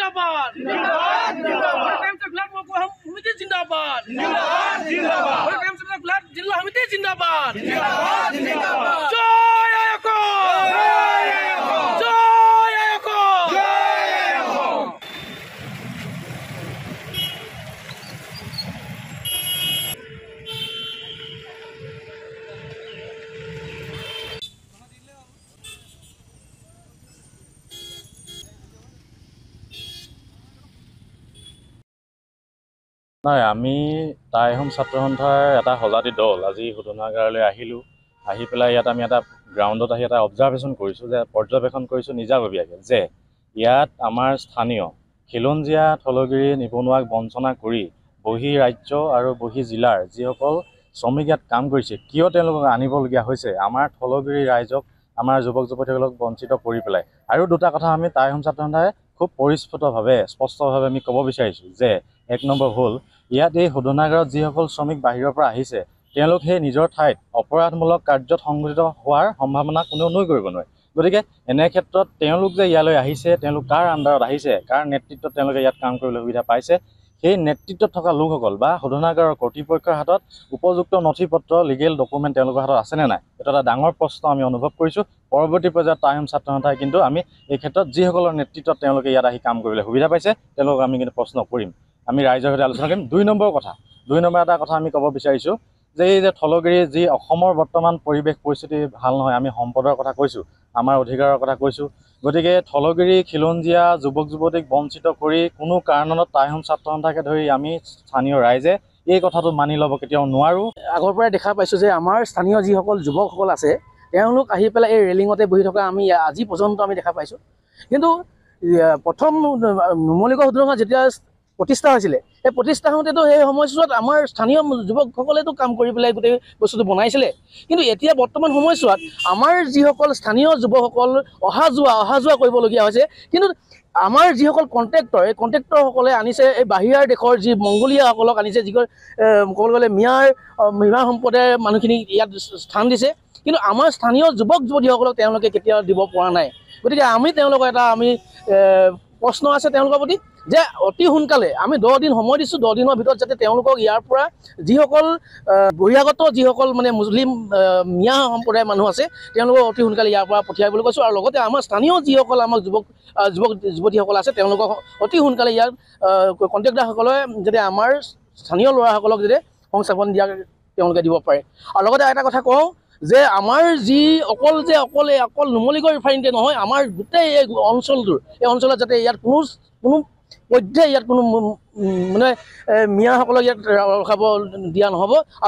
जिंदाबाद times of glad समिति जिंदाबाद टाइम्स ऑफ ग्लाड जिला समिति जिंदाबाद जय आयको जय आयको নাই আমি টাই আহোম ছাত্ৰ সন্থাৰ এটা সজাতি দল আজি শোধনাগাৰলৈ আহিলোঁ। আহি পেলাই ইয়াত আমি এটা গ্ৰাউণ্ডত আহি এটা অবজাৰ্ভেশ্যন কৰিছোঁ, যে পৰ্যবেক্ষণ কৰিছোঁ নিজাববীয়াকৈ, যে ইয়াত আমাৰ স্থানীয় খিলঞ্জীয়া থলগিৰি নিবনুৱাক বঞ্চনা কৰি বহি ৰাজ্য আৰু বহি জিলাৰ যিসকল শ্ৰমিক ইয়াত কাম কৰিছে, কিয় তেওঁলোকক আনিবলগীয়া হৈছে আমাৰ থলগিৰি ৰাইজক, আমাৰ যুৱক যুৱতীসকলক বঞ্চিত কৰি পেলাই। আৰু দুটা কথা আমি টাই আহোম ছাত্ৰ সন্থাই খুব পৰিস্ফুটভাৱে স্পষ্টভাৱে আমি ক'ব বিচাৰিছোঁ, যে এক নম্বৰ হ'ল, ইয়াত এই শোধনাগাৰত যিসকল শ্ৰমিক বাহিৰৰ পৰা আহিছে, তেওঁলোক সেই নিজৰ ঠাইত অপৰাধমূলক কাৰ্যত সংঘটিত হোৱাৰ সম্ভাৱনা কোনেও নুই কৰিব নোৱাৰে। গতিকে এনে ক্ষেত্ৰত তেওঁলোক যে ইয়ালৈ আহিছে, তেওঁলোক কাৰ আণ্ডাৰত আহিছে, কাৰ নেতৃত্বত তেওঁলোকে ইয়াত কাম কৰিবলৈ সুবিধা পাইছে, সেই নেতৃত্বত থকা লোকসকল বা শোধনাগাৰৰ কৰ্তৃপক্ষৰ হাতত উপযুক্ত নথি পত্ৰ, লিগেল ডকুমেণ্ট তেওঁলোকৰ হাতত আছেনে নাই, এইটো এটা ডাঙৰ প্ৰশ্ন আমি অনুভৱ কৰিছোঁ। পৰৱৰ্তী পৰ্যায়ত টাই আহোম ছাত্ৰ সন্থাই কিন্তু আমি এই ক্ষেত্ৰত যিসকলৰ নেতৃত্বত তেওঁলোকে ইয়াত আহি কাম কৰিবলৈ সুবিধা পাইছে, তেওঁলোকক আমি কিন্তু প্ৰশ্ন কৰিম, আমি ৰাইজৰ সৈতে আলোচনা কৰিম। দুই নম্বৰ এটা কথা আমি ক'ব বিচাৰিছোঁ, যে এই যে থলগিৰি যি অসমৰ বৰ্তমান পৰিৱেশ পৰিস্থিতি ভাল নহয়, আমি সম্পদৰ কথা কৈছোঁ, আমাৰ অধিকাৰৰ কথা কৈছোঁ। গতিকে থলগিৰি খিলঞ্জীয়া যুৱক যুৱতীক বঞ্চিত কৰি কোনো কাৰণত টাই আহোম ছাত্ৰ সন্থাকে ধৰি আমি স্থানীয় ৰাইজে এই কথাটো মানি ল'ব কেতিয়াও নোৱাৰোঁ। আগৰ পৰাই দেখা পাইছোঁ যে আমাৰ স্থানীয় যিসকল যুৱকসকল আছে, তেওঁলোক আহি পেলাই এই ৰেলিঙতে বহি থকা আমি আজি পৰ্যন্ত আমি দেখা পাইছোঁ। কিন্তু প্ৰথম নুমলীগড় শোধনাগাৰ যেতিয়া প্ৰতিষ্ঠা হৈছিলে, এই প্ৰতিষ্ঠা হওঁতেতো সেই সময়ছোৱাত আমাৰ স্থানীয় যুৱকসকলেতো কাম কৰি পেলাই গোটেই বস্তুটো বনাইছিলে। কিন্তু এতিয়া বৰ্তমান সময়ছোৱাত আমাৰ যিসকল স্থানীয় যুৱকসকল অহা যোৱা কৰিবলগীয়া হৈছে, কিন্তু আমাৰ যিসকল কণ্ট্ৰেক্টৰ, এই কণ্ট্ৰেক্টৰসকলে আনিছে এই বাহিৰৰ দেশৰ যি মংগোলীয়াসকলক আনিছে, যিসকল ক'বলৈ গ'লে মিয়াৰ সম্প্ৰদায়ৰ মানুহখিনিক ইয়াত স্থান দিছে। কিন্তু আমাৰ স্থানীয় যুৱক যুৱতীসকলক তেওঁলোকে কেতিয়াও দিব পৰা নাই। গতিকে আমি তেওঁলোকৰ এটা প্ৰশ্ন আছে তেওঁলোকৰ প্ৰতি, যে অতি সোনকালে আমি 10 দিন সময় দিছোঁ, 10 দিনৰ ভিতৰত যাতে তেওঁলোকক ইয়াৰ পৰা যিসকল বহিৰাগত যিসকল মুছলিম মিয়া সম্প্ৰদায়ৰ মানুহ আছে, তেওঁলোকক অতি সোনকালে ইয়াৰ পৰা পঠিয়াবলৈ কৈছোঁ। আৰু লগতে আমাৰ স্থানীয় যিসকল আমাৰ যুৱক যুৱতীসকল আছে, তেওঁলোকক অতি সোনকালে ইয়াৰ কণ্ট্ৰেক্টাৰসকলে যাতে আমাৰ স্থানীয় ল'ৰাসকলক যাতে সংস্থাপন দিয়া তেওঁলোকে দিব পাৰে। আৰু লগতে এটা কথা কওঁ, যে আমাৰ যি অকল নুমলীগড় ৰিফাইনেৰীতে নহয়, আমাৰ গোটেই এই অঞ্চলটোৰ, এই অঞ্চলত যাতে ইয়াত কোনো পৰ্যায়ে ইয়াত কোনো মিয়াসকলক ইয়াত ৰখাব দিয়া নহ'ব।